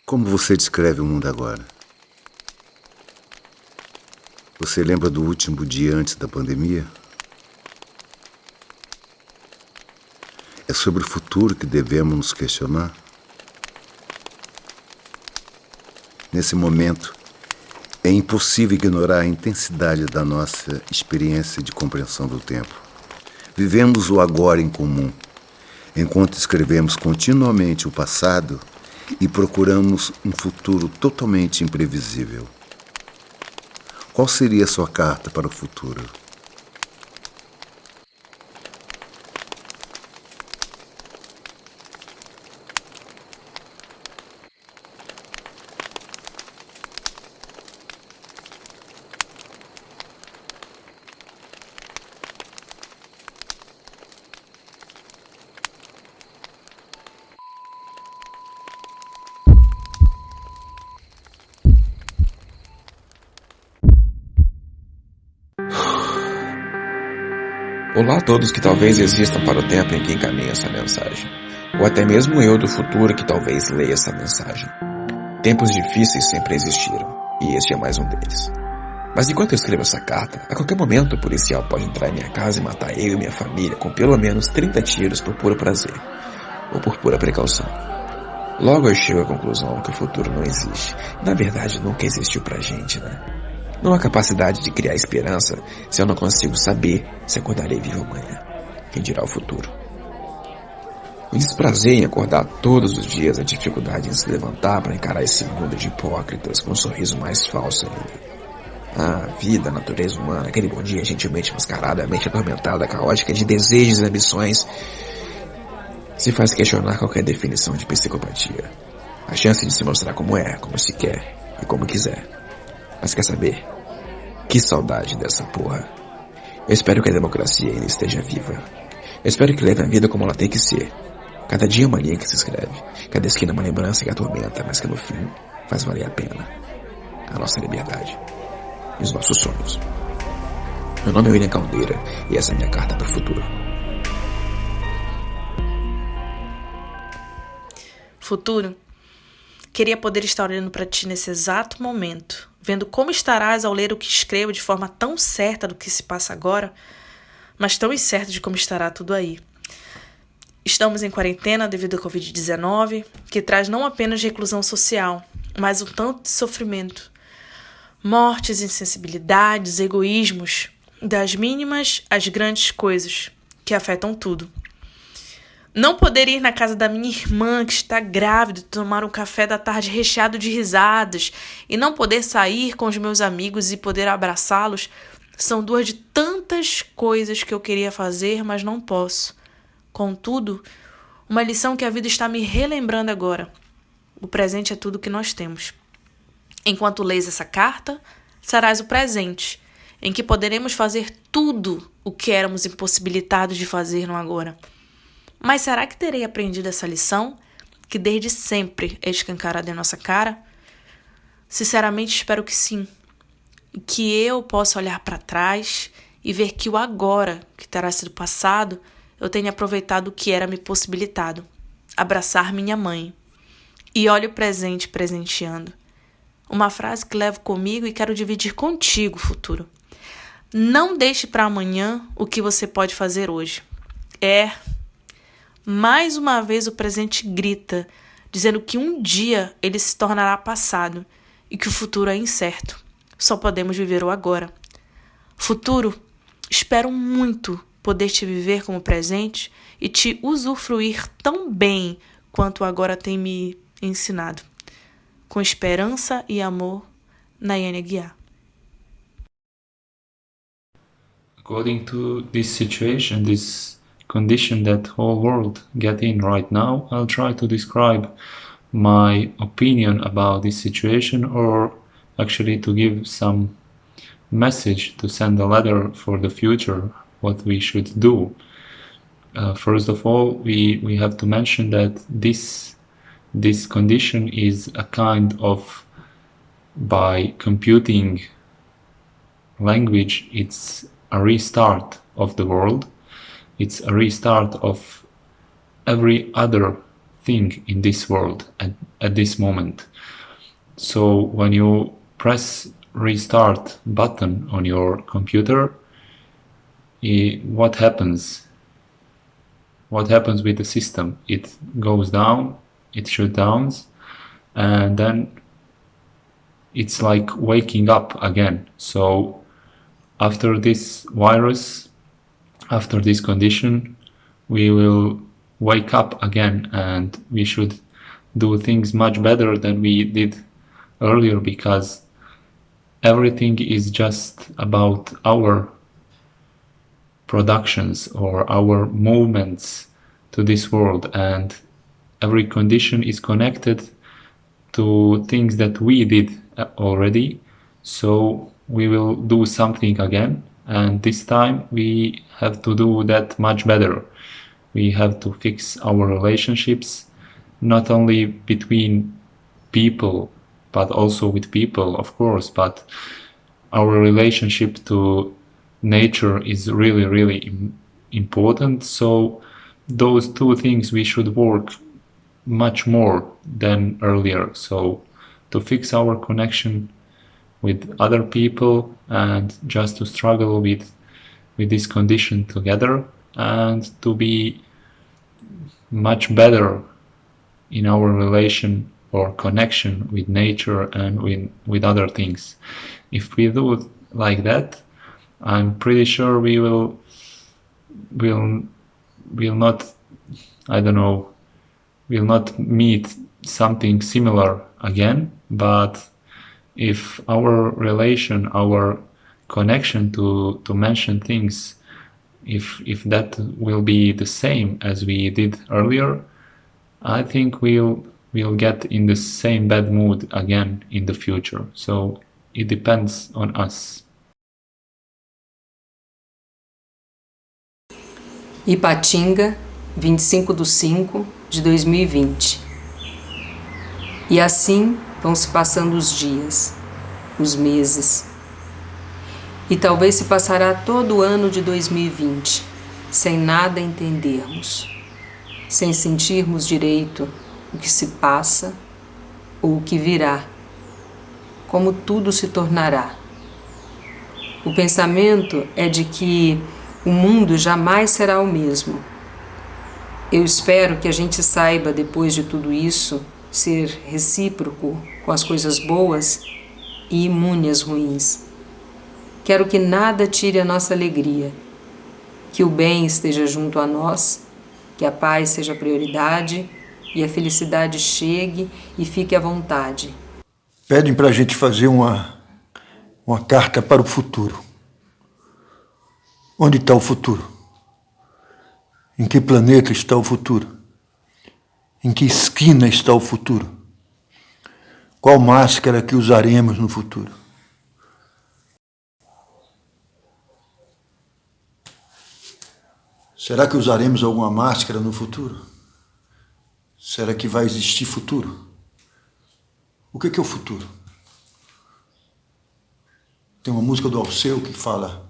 Como você descreve o mundo agora? Você lembra do último dia antes da pandemia? É sobre o futuro que devemos nos questionar? Nesse momento, é impossível ignorar a intensidade da nossa experiência de compreensão do tempo. Vivemos o agora em comum, enquanto escrevemos continuamente o passado e procuramos um futuro totalmente imprevisível. Qual seria a sua carta para o futuro? Olá a todos que talvez existam para o tempo em que encaminho essa mensagem, ou até mesmo eu do futuro que talvez leia essa mensagem. Tempos difíceis sempre existiram, e este é mais um deles. Mas enquanto eu escrevo essa carta, a qualquer momento o policial pode entrar em minha casa e matar eu e minha família com pelo menos 30 tiros por puro prazer, ou por pura precaução. Logo eu chego à conclusão que o futuro não existe. Na verdade, nunca existiu pra gente, né? Não há capacidade de criar esperança se eu não consigo saber se acordarei vivo amanhã. Quem dirá o futuro? O desprazer em acordar todos os dias, a dificuldade em se levantar para encarar esse mundo de hipócritas com um sorriso mais falso ainda. A vida, a natureza humana, aquele bom dia gentilmente mascarado, a mente atormentada, caótica de desejos e ambições, se faz questionar qualquer definição de psicopatia. A chance de se mostrar como é, como se quer e como quiser. Mas quer saber? Que saudade dessa porra. Eu espero que a democracia ainda esteja viva. Eu espero que leve a vida como ela tem que ser. Cada dia uma linha que se escreve. Cada esquina uma lembrança que atormenta, mas que no fim faz valer a pena. A nossa liberdade. E os nossos sonhos. Meu nome é William Caldeira e essa é a minha carta para o futuro. Futuro, queria poder estar olhando para ti nesse exato momento, vendo como estarás ao ler o que escrevo de forma tão certa do que se passa agora, mas tão incerta de como estará tudo aí. Estamos em quarentena devido ao Covid-19, que traz não apenas reclusão social, mas um tanto de sofrimento. Mortes, insensibilidades, egoísmos, das mínimas às grandes coisas, que afetam tudo. Não poder ir na casa da minha irmã, que está grávida, tomar um café da tarde recheado de risadas, e não poder sair com os meus amigos e poder abraçá-los, são duas de tantas coisas que eu queria fazer, mas não posso. Contudo, uma lição que a vida está me relembrando agora. O presente é tudo que nós temos. Enquanto lês essa carta, serás o presente, em que poderemos fazer tudo o que éramos impossibilitados de fazer no agora. Mas será que terei aprendido essa lição, que desde sempre é escancarada em nossa cara? Sinceramente, espero que sim. E que eu possa olhar para trás e ver que o agora, que terá sido passado, eu tenha aproveitado o que era me possibilitado. Abraçar minha mãe. E olhe o presente presenteando. Uma frase que levo comigo e quero dividir contigo, futuro. Não deixe para amanhã o que você pode fazer hoje. Mais uma vez o presente grita, dizendo que um dia ele se tornará passado e que o futuro é incerto. Só podemos viver o agora. Futuro, espero muito poder te viver como presente e te usufruir tão bem quanto o agora tem me ensinado. Com esperança e amor, Nayane Aguiar. According to this situation, this condition that whole world get in right now, I'll try to describe my opinion about this situation, or actually to give some message, to send a letter for the future, what we should do. First of all, we have to mention that this condition is a kind of, by computing language, it's a restart of the world. It's a restart of every other thing in this world, and at this moment. So when you press restart button on your computer, what happens? What happens with the system? It goes down, it shuts down, and then it's like waking up again. So after this virus, after this condition, we will wake up again, and we should do things much better than we did earlier, because everything is just about our productions or our movements to this world, and every condition is connected to things that we did already. So we will do something again, and this time we have to do that much better. We have to fix our relationships, not only between people, but also with people, of course, but our relationship to nature is really, really important. So those two things we should work much more than earlier. So to fix our connection with other people, and just to struggle with this condition together, and to be much better in our relation or connection with nature and with other things. If we do it like that, I'm pretty sure we will not, I don't know, will not meet something similar again. But if our relation, our connection to mention things, if that will be the same as we did earlier, I think we'll get in the same bad mood again in the future. So it depends on us. Ipatinga, 25/5/2020. E assim vão se passando os dias, os meses. E talvez se passará todo o ano de 2020, sem nada entendermos, sem sentirmos direito o que se passa ou o que virá, como tudo se tornará. O pensamento é de que o mundo jamais será o mesmo. Eu espero que a gente saiba, depois de tudo isso, ser recíproco com as coisas boas e imune às ruins. Quero que nada tire a nossa alegria, que o bem esteja junto a nós, que a paz seja a prioridade e a felicidade chegue e fique à vontade. Pedem para a gente fazer uma carta para o futuro. Onde está o futuro? Em que planeta está o futuro? Em que esquina está o futuro? Qual máscara que usaremos no futuro? Será que usaremos alguma máscara no futuro? Será que vai existir futuro? O que é o futuro? Tem uma música do Alceu que fala: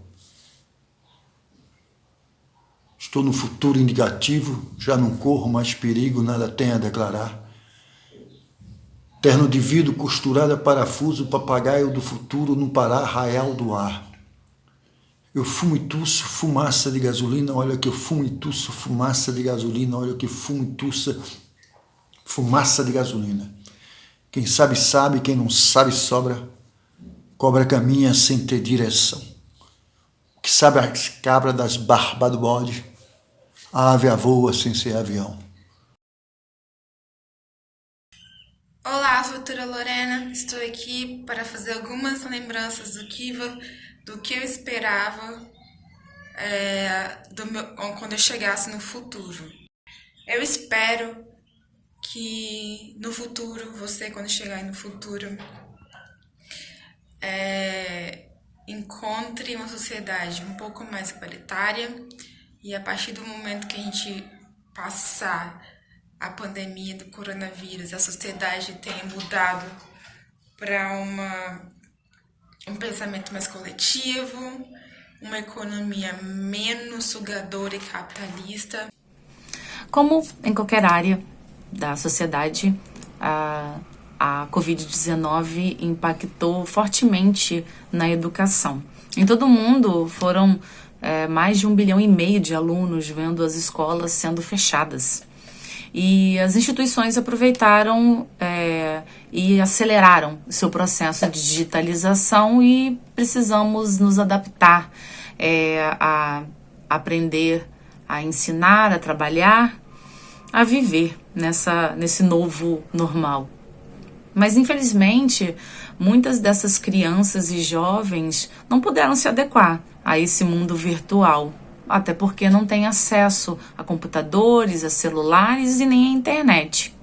estou no futuro indicativo, já não corro mais perigo, nada tenho a declarar. Terno de vidro costurado a parafuso, papagaio do futuro no Pará, arraial do ar. Eu fumo e tuço, fumaça de gasolina, olha que eu fumo e tuço, fumaça de gasolina, olha que eu fumo e tuço, fumaça de gasolina. Quem sabe sabe, quem não sabe sobra, cobra caminha sem ter direção. O que sabe as cabras das barbas do bode, a ave voa sem ser avião. Olá, futura Lorena. Estou aqui para fazer algumas lembranças do que eu esperava quando eu chegasse no futuro. Eu espero que no futuro, você quando chegar no futuro, encontre uma sociedade um pouco mais igualitária, e a partir do momento que a gente passar a pandemia do coronavírus, a sociedade tenha mudado para um pensamento mais coletivo, uma economia menos sugadora e capitalista. Como em qualquer área da sociedade, a Covid-19 impactou fortemente na educação. Em todo o mundo foram mais de 1,5 bilhão de alunos vendo as escolas sendo fechadas. E as instituições aproveitaram e aceleraram seu processo de digitalização e precisamos nos adaptar a aprender, a ensinar, a trabalhar, a viver nesse novo normal. Mas, infelizmente, muitas dessas crianças e jovens não puderam se adequar a esse mundo virtual, até porque não têm acesso a computadores, a celulares e nem à internet.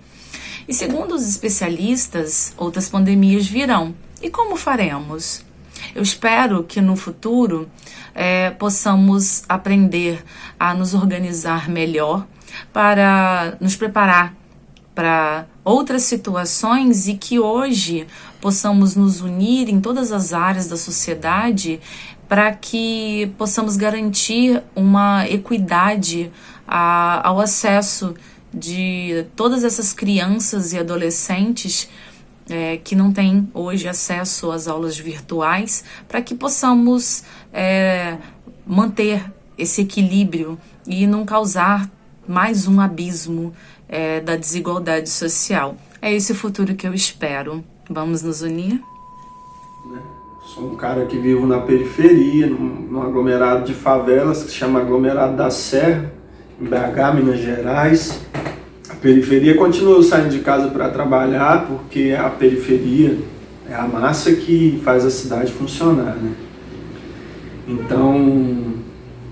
E segundo os especialistas, outras pandemias virão. E como faremos? Eu espero que no futuro possamos aprender a nos organizar melhor para nos preparar para outras situações e que hoje possamos nos unir em todas as áreas da sociedade para que possamos garantir uma equidade ao acesso de todas essas crianças e adolescentes que não têm hoje acesso às aulas virtuais, para que possamos manter esse equilíbrio e não causar mais um abismo da desigualdade social. É esse o futuro que eu espero. Vamos nos unir? Sou um cara que vivo na periferia, num aglomerado de favelas que se chama Aglomerado da Serra, em BH, Minas Gerais. A periferia continua saindo de casa para trabalhar, porque a periferia é a massa que faz a cidade funcionar, né? Então,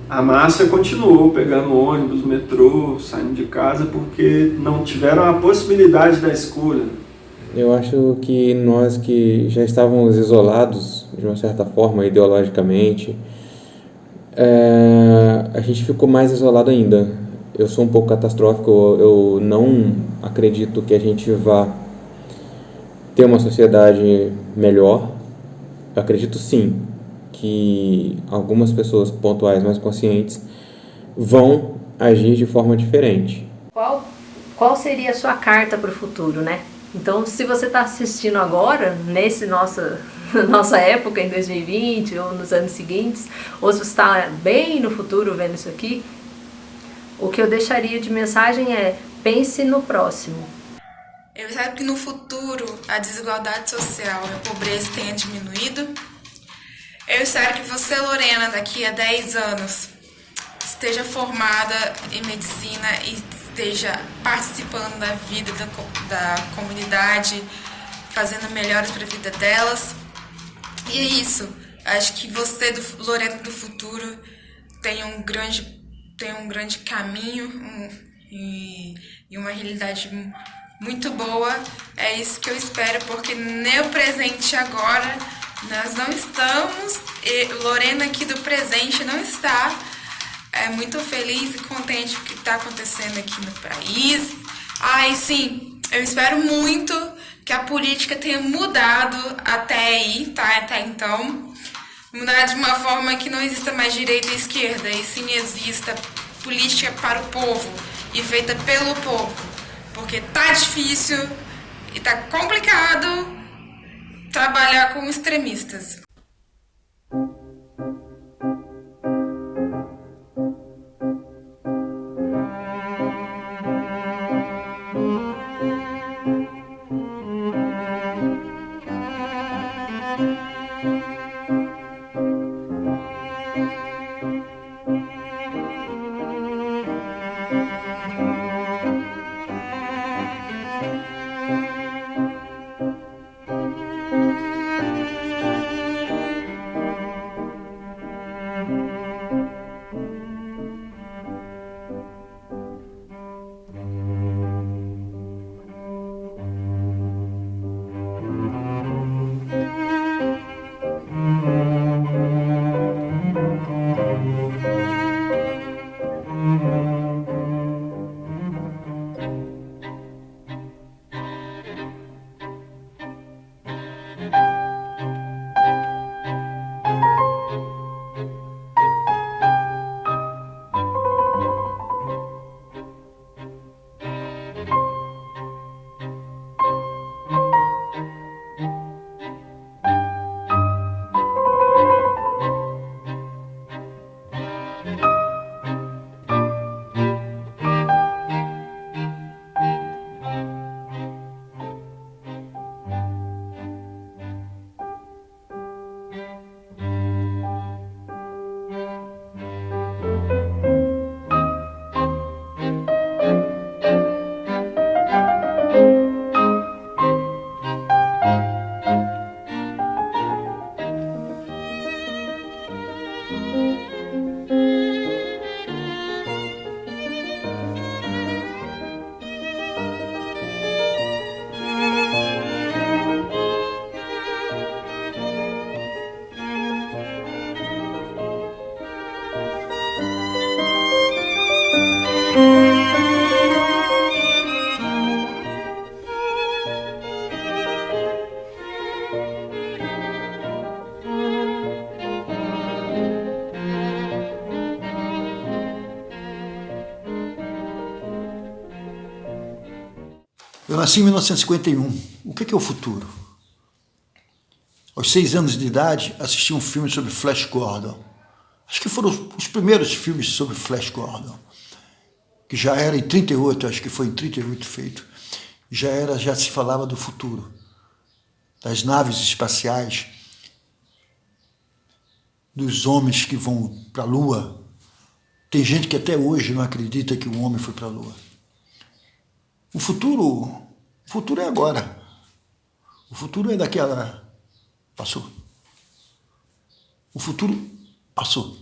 a massa continuou pegando ônibus, metrô, saindo de casa, porque não tiveram a possibilidade da escolha. Eu acho que nós que já estávamos isolados, de uma certa forma, ideologicamente, a gente ficou mais isolado ainda. Eu sou um pouco catastrófico, eu não acredito que a gente vá ter uma sociedade melhor. Eu acredito sim que algumas pessoas pontuais mais conscientes vão agir de forma diferente. Qual seria a sua carta para o futuro, né? Então, se você está assistindo agora, nossa época, em 2020 ou nos anos seguintes, ou se você está bem no futuro vendo isso aqui, o que eu deixaria de mensagem é: pense no próximo. Eu espero que no futuro a desigualdade social e a pobreza tenha diminuído. Eu espero que você, Lorena, daqui a 10 anos, esteja formada em medicina e esteja participando da vida da comunidade, fazendo melhores para a vida delas. E é isso. Acho que você, Lorena do futuro, tem um grande caminho e uma realidade muito boa. É isso que eu espero, porque no presente agora nós não estamos, Lorena aqui do presente não está muito feliz e contente com o que está acontecendo aqui no país. E sim, eu espero muito que a política tenha mudado até aí, tá? Até então, mudar de uma forma que não exista mais direita e esquerda, e sim exista política para o povo e feita pelo povo, porque tá difícil e tá complicado trabalhar com extremistas. Eu nasci em 1951. O que é o futuro? Aos 6 anos de idade, assisti um filme sobre Flash Gordon. Acho que foram os primeiros filmes sobre Flash Gordon, que já era em 38, acho que foi em 38 feito. Já se falava do futuro, das naves espaciais, dos homens que vão para a Lua. Tem gente que até hoje não acredita que um homem foi para a Lua. O futuro é agora. O futuro é daquela... Passou. O futuro passou.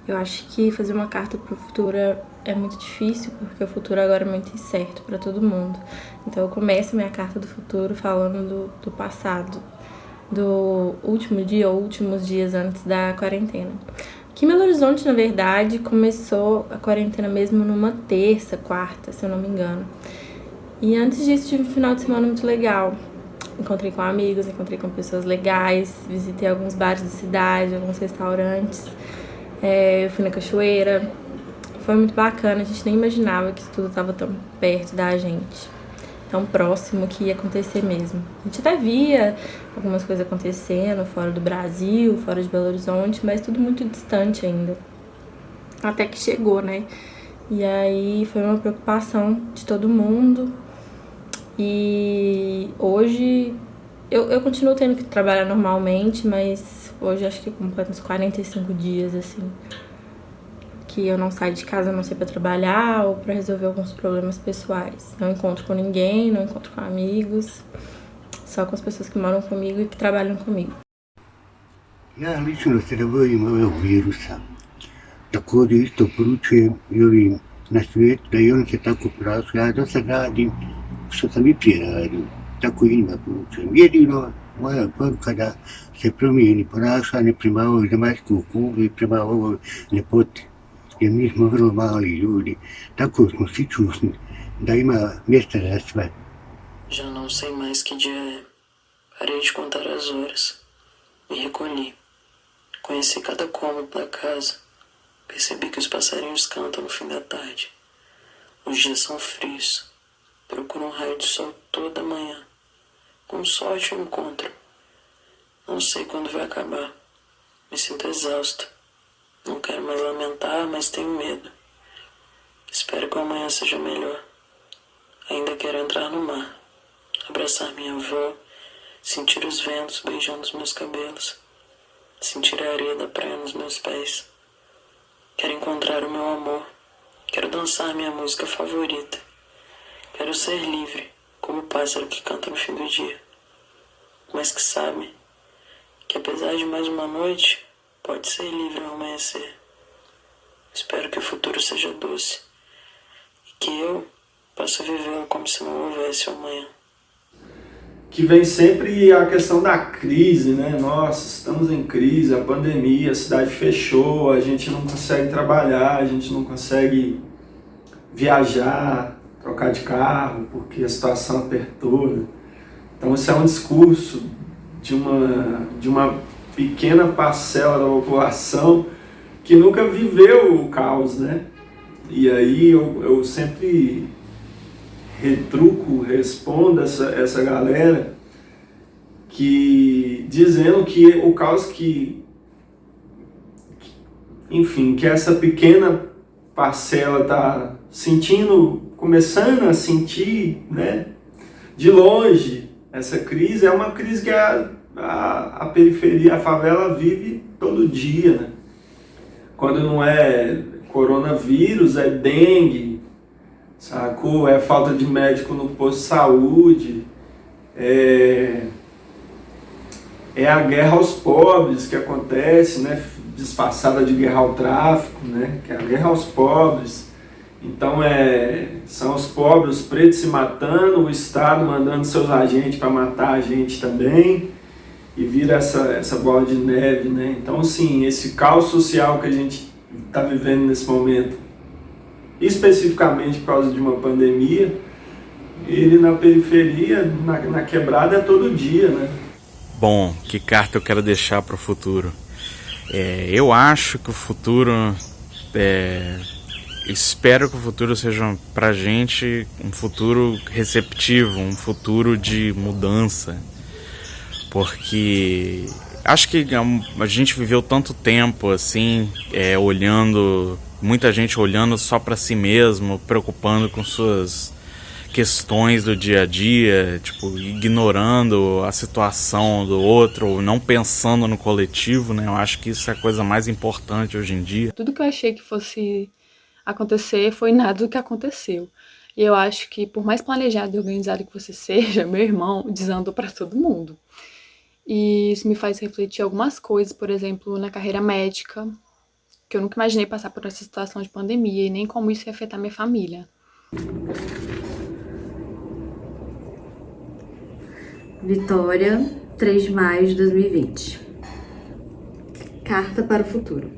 Eu acho que fazer uma carta para o futuro é muito difícil, porque o futuro agora é muito incerto para todo mundo. Então eu começo minha carta do futuro falando do passado, do último dia ou últimos dias antes da quarentena. Aqui em Belo Horizonte, na verdade, começou a quarentena mesmo numa terça, quarta, se eu não me engano. E antes disso tive um final de semana muito legal. Encontrei com amigos, encontrei com pessoas legais, visitei alguns bares da cidade, alguns restaurantes. Eu fui na cachoeira, foi muito bacana, a gente nem imaginava que isso tudo estava tão perto da gente, tão próximo que ia acontecer mesmo. A gente até via algumas coisas acontecendo fora do Brasil, fora de Belo Horizonte, mas tudo muito distante ainda, até que chegou, né? E aí foi uma preocupação de todo mundo, e hoje eu continuo tendo que trabalhar normalmente, mas hoje acho que completo uns 45 dias, assim, que eu não saio de casa, a não sei para trabalhar ou para resolver alguns problemas pessoais. Não encontro com ninguém, não encontro com amigos, só com as pessoas que moram comigo e que trabalham comigo. Ja lično se bojim ovog virusa. Također isto poručujem i ovim na svijetu da i oni se tako ponašaju. Ja do sad radim što sam i prije radio, tako i njima poručujem. Jedino moja poruka da se promijeni ponašanje prema ovoj zemaljskoj kugli i prema ovoj ljepoti. Jer mi smo vrlo mali ljudi, tako smo sičusni da ima mjesta za sve. Já não sei mais que dia é. Parei de contar as horas. Me recolhi. Conheci cada cômodo da casa. Percebi que os passarinhos cantam no fim da tarde. Os dias são frios. Procuro um raio de sol toda manhã. Com sorte eu encontro. Não sei quando vai acabar. Me sinto exausto. Não quero mais lamentar, mas tenho medo. Espero que amanhã seja melhor. Ainda quero entrar no mar. Abraçar minha avó. Sentir os ventos beijando os meus cabelos. Sentir a areia da praia nos meus pés. Quero encontrar o meu amor. Quero dançar minha música favorita. Quero ser livre, como o pássaro que canta no fim do dia. Mas que sabe que apesar de mais uma noite, pode ser livre ao amanhecer. Espero que o futuro seja doce e que eu possa vivê-lo como se não houvesse amanhã. Que vem sempre a questão da crise, né? Nossa, estamos em crise, a pandemia, a cidade fechou, a gente não consegue trabalhar, a gente não consegue viajar, trocar de carro, porque a situação apertou. Então isso é um discurso de uma pequena parcela da população que nunca viveu o caos, né? E aí eu sempre respondo essa galera que dizendo que o caos que essa pequena parcela tá sentindo, começando a sentir, né, de longe, essa crise é uma crise que a periferia, a favela vive todo dia, né? Quando não é coronavírus, é dengue, sacou? É falta de médico no posto de saúde, é a guerra aos pobres que acontece, né? Disfarçada de guerra ao tráfico, né? Que é a guerra aos pobres. Então são os pobres, os pretos se matando, o Estado mandando seus agentes para matar a gente também, e vira essa bola de neve, né? Então, assim, esse caos social que a gente está vivendo nesse momento, especificamente por causa de uma pandemia, ele na periferia, na quebrada, é todo dia, né? Bom, que carta eu quero deixar para o futuro? Eu acho que o futuro espero que o futuro seja pra gente um futuro receptivo, um futuro de mudança, porque acho que a gente viveu tanto tempo assim, olhando, muita gente olhando só pra si mesmo, preocupando com suas questões do dia a dia, tipo, ignorando a situação do outro, ou não pensando no coletivo, né? Eu acho que isso é a coisa mais importante hoje em dia. Tudo que eu achei que fosse acontecer foi nada do que aconteceu. E eu acho que, por mais planejado e organizado que você seja, meu irmão desandou para todo mundo. E isso me faz refletir algumas coisas, por exemplo, na carreira médica, que eu nunca imaginei passar por essa situação de pandemia e nem como isso ia afetar minha família. Vitória, 3 de maio de 2020. Carta para o futuro.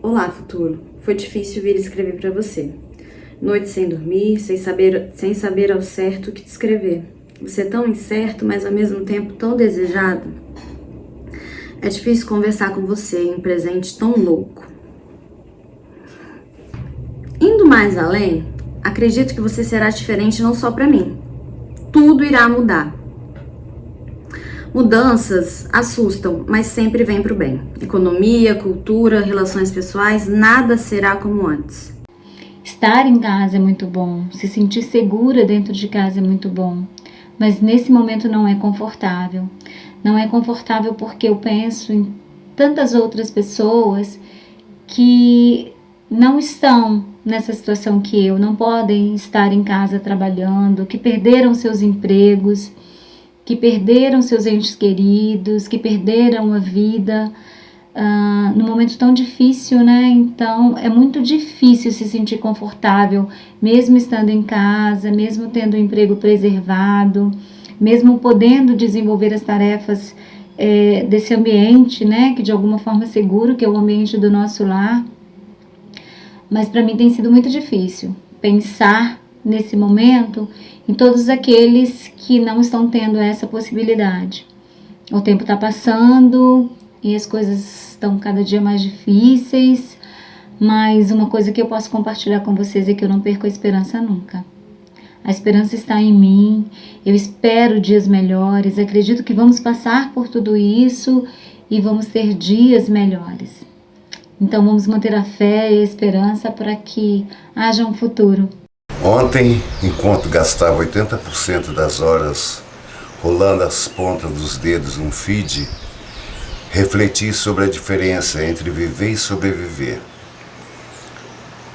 Olá, futuro. Foi difícil vir escrever para você. Noite sem dormir, sem saber ao certo o que te escrever. Você é tão incerto, mas ao mesmo tempo tão desejado. É difícil conversar com você em um presente tão louco. Indo mais além, acredito que você será diferente não só para mim. Tudo irá mudar. Mudanças assustam, mas sempre vêm para o bem. Economia, cultura, relações pessoais, nada será como antes. Estar em casa é muito bom, se sentir segura dentro de casa é muito bom, mas nesse momento não é confortável. Não é confortável porque eu penso em tantas outras pessoas que não estão nessa situação que eu, não podem estar em casa trabalhando, que perderam seus empregos, que perderam seus entes queridos, que perderam a vida num momento tão difícil, né? Então é muito difícil se sentir confortável, mesmo estando em casa, mesmo tendo o emprego preservado, mesmo podendo desenvolver as tarefas desse ambiente, né? Que de alguma forma é seguro, que é o ambiente do nosso lar. Mas para mim tem sido muito difícil pensar nesse momento em todos aqueles que não estão tendo essa possibilidade. O tempo está passando e as coisas estão cada dia mais difíceis, mas uma coisa que eu posso compartilhar com vocês é que eu não perco a esperança nunca. A esperança está em mim, eu espero dias melhores, acredito que vamos passar por tudo isso e vamos ter dias melhores. Então vamos manter a fé e a esperança para que haja um futuro. Ontem, enquanto gastava 80% das horas rolando as pontas dos dedos num feed, refleti sobre a diferença entre viver e sobreviver.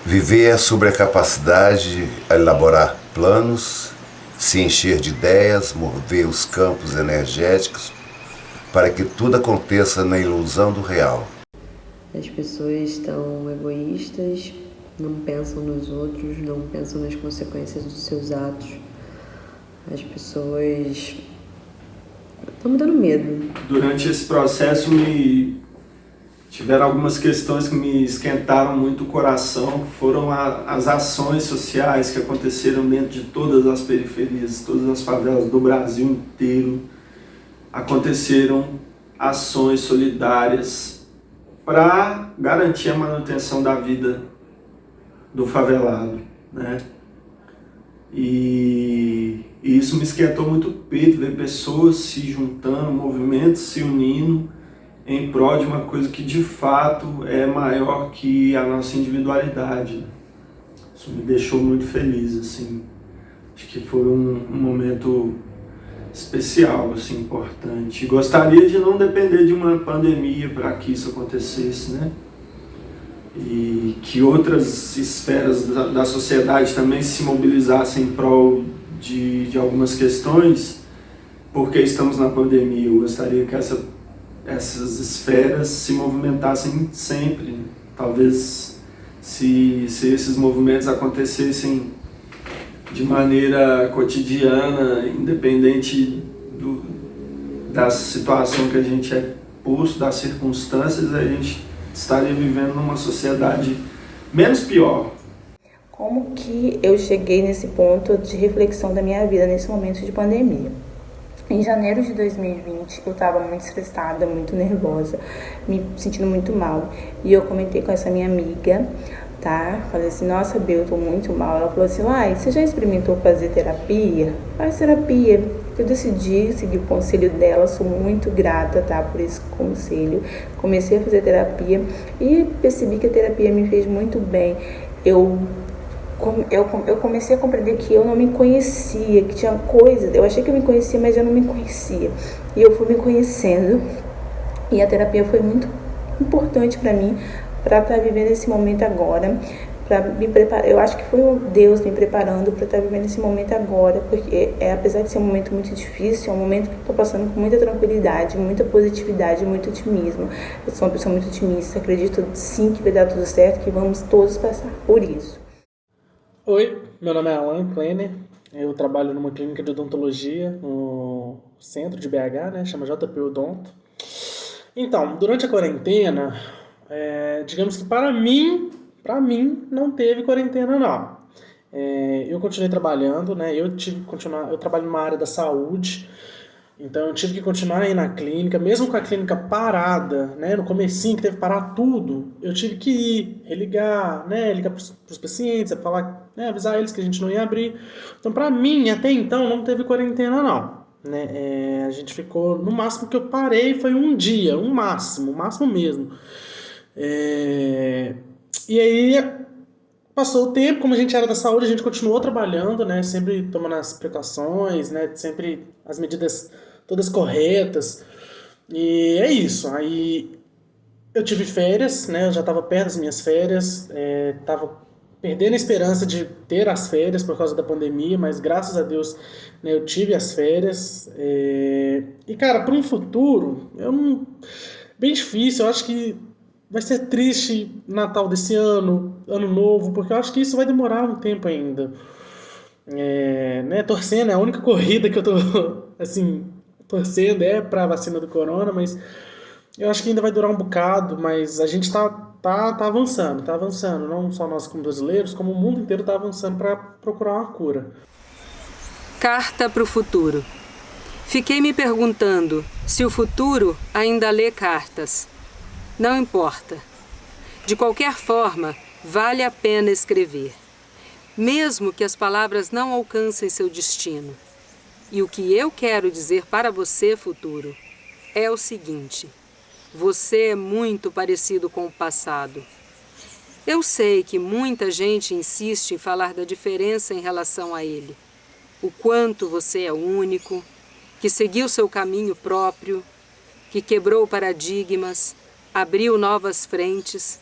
Viver é sobre a capacidade de elaborar planos, se encher de ideias, mover os campos energéticos para que tudo aconteça na ilusão do real. As pessoas estão egoístas, não pensam nos outros, não pensam nas consequências dos seus atos. As pessoas estão me dando medo. Durante esse processo tiveram algumas questões que me esquentaram muito o coração, que foram as ações sociais que aconteceram dentro de todas as periferias, todas as favelas do Brasil inteiro. Aconteceram ações solidárias para garantir a manutenção da vida do favelado, né? E isso me esquentou muito o peito, ver pessoas se juntando, movimentos se unindo em prol de uma coisa que de fato é maior que a nossa individualidade. Isso me deixou muito feliz, assim. Acho que foi um momento especial, assim, importante. Gostaria de não depender de uma pandemia para que isso acontecesse, né? E que outras esferas da sociedade também se mobilizassem em prol de algumas questões, porque estamos na pandemia. Eu gostaria que essas esferas se movimentassem sempre. Talvez se esses movimentos acontecessem de maneira cotidiana, independente da situação que a gente é posto, das circunstâncias, a gente estaria vivendo numa sociedade menos pior. Como que eu cheguei nesse ponto de reflexão da minha vida nesse momento de pandemia? Em janeiro de 2020, eu estava muito estressada, muito nervosa, me sentindo muito mal. E eu comentei com essa minha amiga tá? Falei assim, nossa, Bia, eu tô muito mal. Ela falou assim, uai, você já experimentou fazer terapia? Faz terapia. Eu decidi seguir o conselho dela, sou muito grata, tá, por esse conselho. Comecei a fazer terapia e percebi que a terapia me fez muito bem. Eu comecei a compreender que eu não me conhecia, que tinha coisas, eu achei que eu me conhecia, mas eu não me conhecia. E eu fui me conhecendo, e a terapia foi muito importante para mim, para estar vivendo esse momento agora, para me preparar. Eu acho que foi Deus me preparando para estar vivendo esse momento agora, porque apesar de ser um momento muito difícil, é um momento que eu estou passando com muita tranquilidade, muita positividade, muito otimismo. Eu sou uma pessoa muito otimista, acredito sim que vai dar tudo certo, que vamos todos passar por isso. Oi, meu nome é Alan Kleiner, eu trabalho numa clínica de odontologia no centro de BH, né, chama JP Odonto. Então, durante a quarentena, digamos que para mim não teve quarentena não. Eu continuei trabalhando, né, eu trabalho numa área da saúde, então eu tive que continuar aí na clínica, mesmo com a clínica parada, né, no comecinho que teve que parar tudo, eu tive que ir, religar, né, ligar para os pacientes, falar, né, avisar eles que a gente não ia abrir. Então, para mim, até então, não teve quarentena não. Né? A gente ficou, no máximo que eu parei foi um dia, um máximo mesmo. E aí, passou o tempo, como a gente era da saúde, a gente continuou trabalhando, né, sempre tomando as precauções, né, sempre as medidas todas corretas, e é isso. Aí eu tive férias, né, eu já estava perto das minhas férias, estava perdendo a esperança de ter as férias por causa da pandemia, mas graças a Deus, né, eu tive as férias, e cara, para um futuro, bem difícil, eu acho que vai ser triste Natal desse ano, Ano Novo, porque eu acho que isso vai demorar um tempo ainda. Né, torcendo, é a única corrida que eu tô, assim, torcendo para a vacina do corona, mas eu acho que ainda vai durar um bocado, mas a gente tá avançando, não só nós como brasileiros, como o mundo inteiro tá avançando para procurar uma cura. Carta para o futuro. Fiquei me perguntando se o futuro ainda lê cartas. Não importa. De qualquer forma, vale a pena escrever, mesmo que as palavras não alcancem seu destino. E o que eu quero dizer para você, futuro, é o seguinte: você é muito parecido com o passado. Eu sei que muita gente insiste em falar da diferença em relação a ele. O quanto você é único, que seguiu seu caminho próprio, que quebrou paradigmas, abriu novas frentes.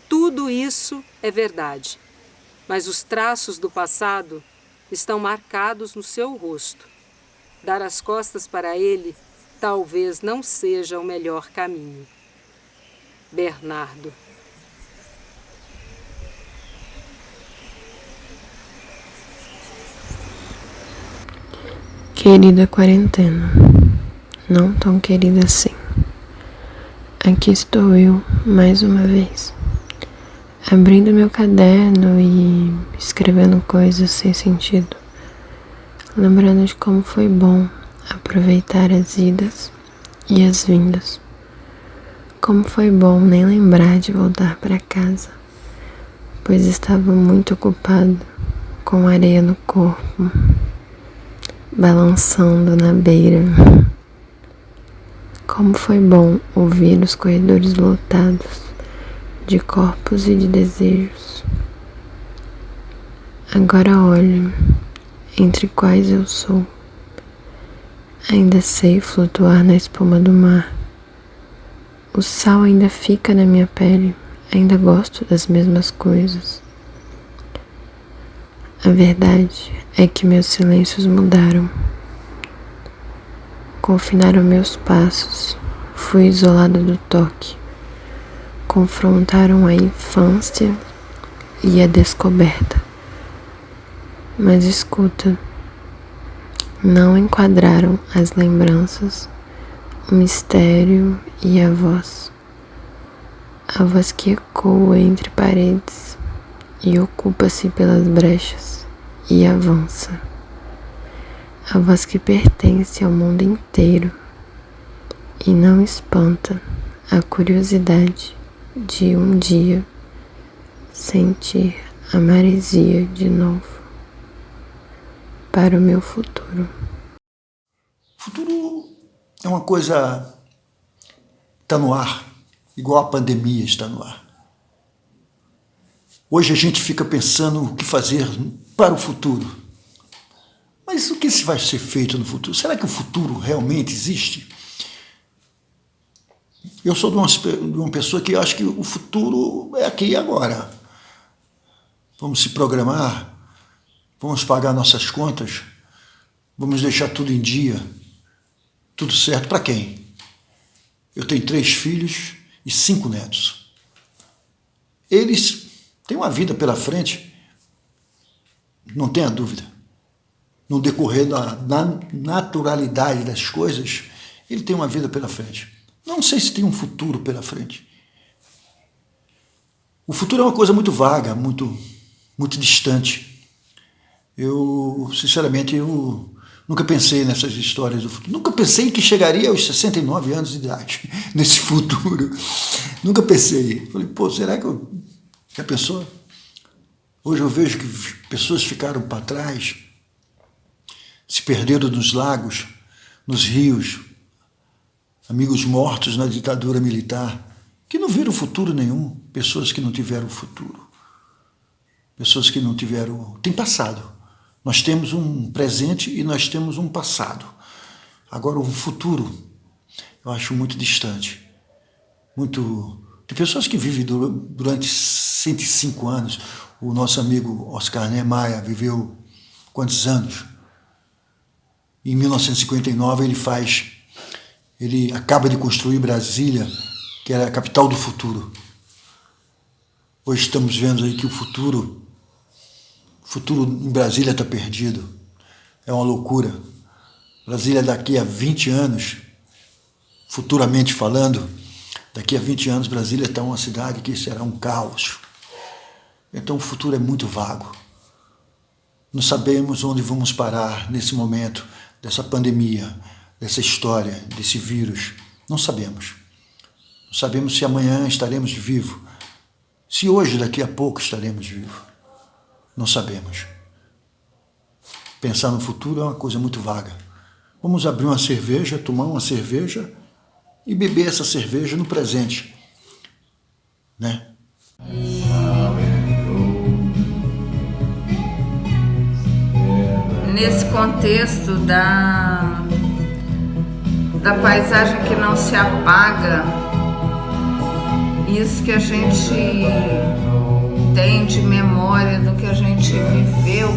Tudo isso é verdade, mas os traços do passado estão marcados no seu rosto. Dar as costas para ele talvez não seja o melhor caminho. Bernardo. Querida quarentena, não tão querida assim. Aqui estou eu, mais uma vez, abrindo meu caderno e escrevendo coisas sem sentido, lembrando de como foi bom aproveitar as idas e as vindas. Como foi bom nem lembrar de voltar para casa, pois estava muito ocupado com areia no corpo, balançando na beira. Como foi bom ouvir os corredores lotados de corpos e de desejos. Agora olho entre quais eu sou. Ainda sei flutuar na espuma do mar. O sal ainda fica na minha pele. Ainda gosto das mesmas coisas. A verdade é que meus silêncios mudaram. Confinaram meus passos. Fui isolada do toque. Confrontaram a infância e a descoberta. Mas escuta, não enquadraram as lembranças, o mistério e a voz que ecoa entre paredes e ocupa-se pelas brechas e avança, a voz que pertence ao mundo inteiro e não espanta a curiosidade de um dia sentir a maresia de novo para o meu futuro. O futuro é uma coisa que está no ar, igual a pandemia está no ar. Hoje a gente fica pensando o que fazer para o futuro. Mas o que vai ser feito no futuro? Será que o futuro realmente existe? Eu sou de uma pessoa que acha que o futuro é aqui e agora. Vamos se programar, vamos pagar nossas contas, vamos deixar tudo em dia, tudo certo. Para quem? Eu tenho 3 filhos e 5 netos. Eles têm uma vida pela frente, não tenha dúvida. No decorrer da naturalidade das coisas, ele tem uma vida pela frente. Não sei se tem um futuro pela frente. O futuro é uma coisa muito vaga, muito distante. Sinceramente, nunca pensei nessas histórias do futuro. Nunca pensei que chegaria aos 69 anos de idade, nesse futuro. Nunca pensei. Falei, será que já pensou? Hoje eu vejo que pessoas ficaram para trás, se perderam nos lagos, nos rios, amigos mortos na ditadura militar, que não viram futuro nenhum, pessoas que não tiveram futuro, pessoas que não tiveram... Tem passado. Nós temos um presente e nós temos um passado. Agora, o futuro, eu acho muito distante. Tem pessoas que vivem durante 105 anos. O nosso amigo Oscar Niemeyer viveu quantos anos? Em 1959 ele acaba de construir Brasília, que era a capital do futuro. Hoje estamos vendo aí que o futuro em Brasília está perdido. É uma loucura. Brasília daqui a 20 anos, futuramente falando, daqui a 20 anos Brasília está uma cidade que será um caos. Então o futuro é muito vago. Não sabemos onde vamos parar nesse momento dessa pandemia, dessa história, desse vírus. Não sabemos. Não sabemos se amanhã estaremos vivos. Se hoje, daqui a pouco, estaremos vivos. Não sabemos. Pensar no futuro é uma coisa muito vaga. Vamos abrir uma cerveja, tomar uma cerveja e beber essa cerveja no presente. Né? Nesse contexto da paisagem que não se apaga, isso que a gente tem de memória do que a gente viveu,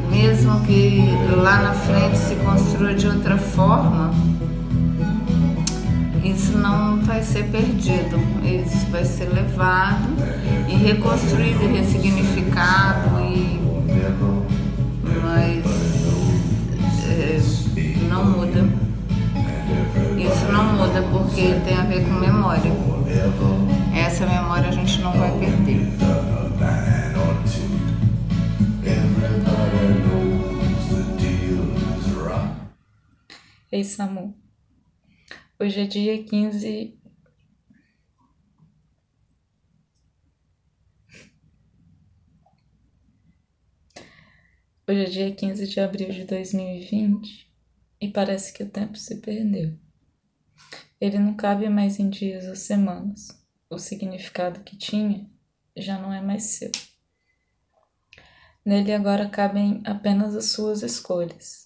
mesmo que lá na frente se construa de outra forma, isso não vai ser perdido, isso vai ser levado e reconstruído e ressignificado, mas não muda. Isso não muda porque tem a ver com memória. Essa memória a gente não vai perder. Ei, Samu. Hoje é dia 15... Hoje é dia 15 de abril de 2020 e parece que o tempo se perdeu. Ele não cabe mais em dias ou semanas. O significado que tinha já não é mais seu. Nele agora cabem apenas as suas escolhas.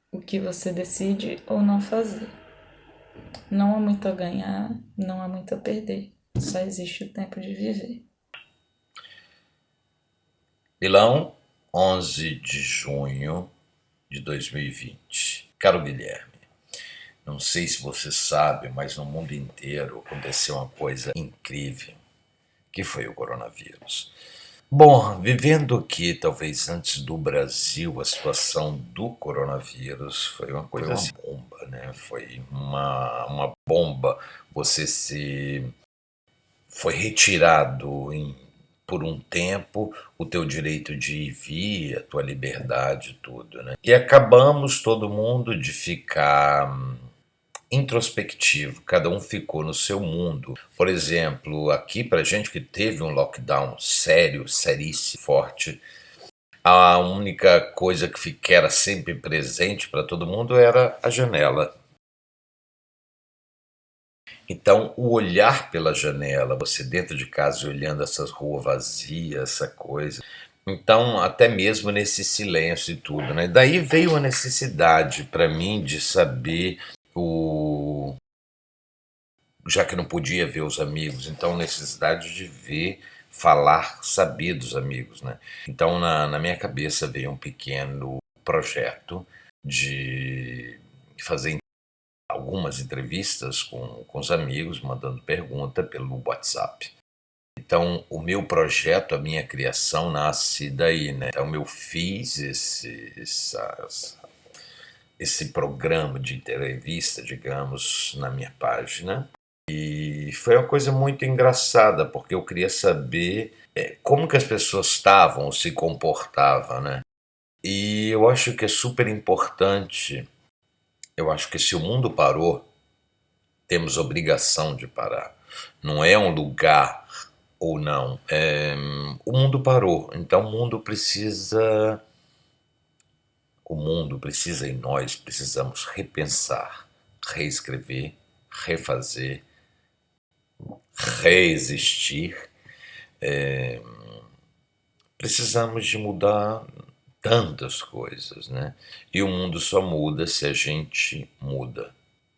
O que você decide ou não fazer. Não há muito a ganhar, não há muito a perder. Só existe o tempo de viver. Milão, 11 de junho de 2020. Caro Guilherme, não sei se você sabe, mas no mundo inteiro aconteceu uma coisa incrível, que foi o coronavírus. Bom, vivendo aqui, talvez antes do Brasil, a situação do coronavírus foi uma coisa assim, uma bomba, né? Foi uma bomba. Foi retirado por um tempo o teu direito de ir e vir, a tua liberdade, tudo, né? E acabamos todo mundo de ficar introspectivo, cada um ficou no seu mundo. Por exemplo, aqui pra gente que teve um lockdown sério, seríssimo, forte, a única coisa que era sempre presente para todo mundo era a janela. Então, o olhar pela janela, você dentro de casa olhando essas ruas vazias, essa coisa. Então, até mesmo nesse silêncio e tudo, né? Daí veio a necessidade para mim de saber já que não podia ver os amigos, então necessidade de ver, falar, saber dos amigos, né? Então, na minha cabeça veio um pequeno projeto de fazer algumas entrevistas com os amigos, mandando pergunta pelo WhatsApp. Então, o meu projeto, a minha criação nasce daí, né? Então, eu fiz esse programa de entrevista, digamos, na minha página. E foi uma coisa muito engraçada, porque eu queria saber como que as pessoas estavam, se comportavam, né? E eu acho que é super importante. Eu acho que se o mundo parou, temos obrigação de parar. Não é um lugar ou não. O mundo parou, então o mundo precisa e nós precisamos repensar, reescrever, refazer, reexistir. Precisamos de mudar tantas coisas, né? E o mundo só muda se a gente muda.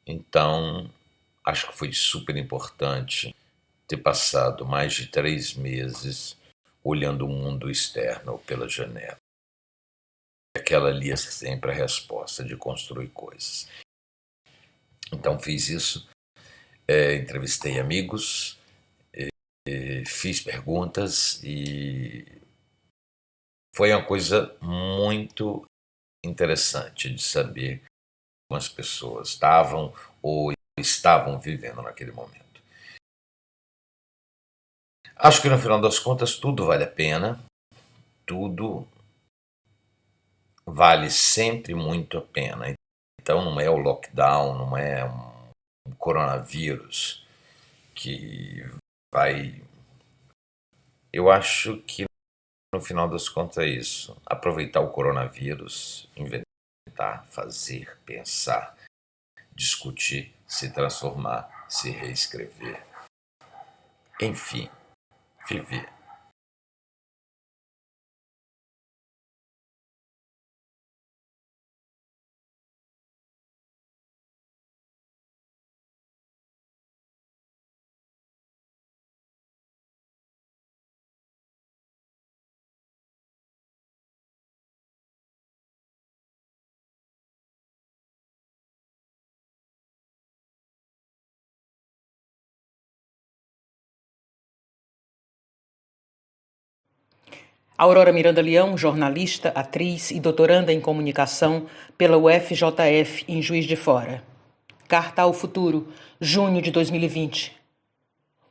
Então, acho que foi super importante ter passado mais de 3 meses olhando o mundo externo pela janela. Aquela ali é sempre a resposta de construir coisas. Então, fiz isso, entrevistei amigos, fiz perguntas e foi uma coisa muito interessante de saber como as pessoas estavam ou estavam vivendo naquele momento. Acho que no final das contas tudo vale a pena, tudo vale sempre muito a pena. Então não é o lockdown, não é um coronavírus que vai... Eu acho que no final das contas é isso. Aproveitar o coronavírus, inventar, fazer, pensar, discutir, se transformar, se reescrever. Enfim, viver. Aurora Miranda Leão, jornalista, atriz e doutoranda em comunicação pela UFJF em Juiz de Fora. Carta ao Futuro, junho de 2020.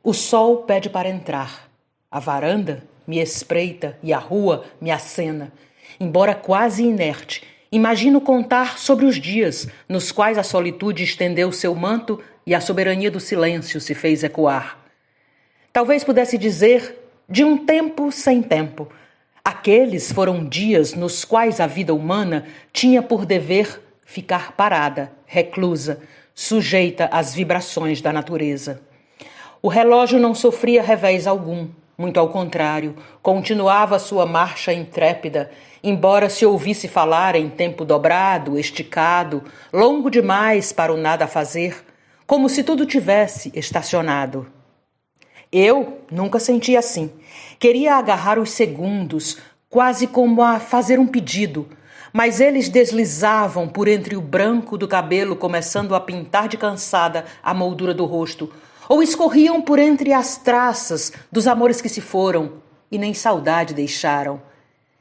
O sol pede para entrar. A varanda me espreita e a rua me acena. Embora quase inerte, imagino contar sobre os dias nos quais a solitude estendeu seu manto e a soberania do silêncio se fez ecoar. Talvez pudesse dizer de um tempo sem tempo. Aqueles foram dias nos quais a vida humana tinha por dever ficar parada, reclusa, sujeita às vibrações da natureza. O relógio não sofria revés algum, muito ao contrário, continuava sua marcha intrépida, embora se ouvisse falar em tempo dobrado, esticado, longo demais para o nada fazer, como se tudo tivesse estacionado. Eu nunca senti assim. Queria agarrar os segundos, quase como a fazer um pedido, mas eles deslizavam por entre o branco do cabelo, começando a pintar de cansada a moldura do rosto, ou escorriam por entre as traças dos amores que se foram e nem saudade deixaram.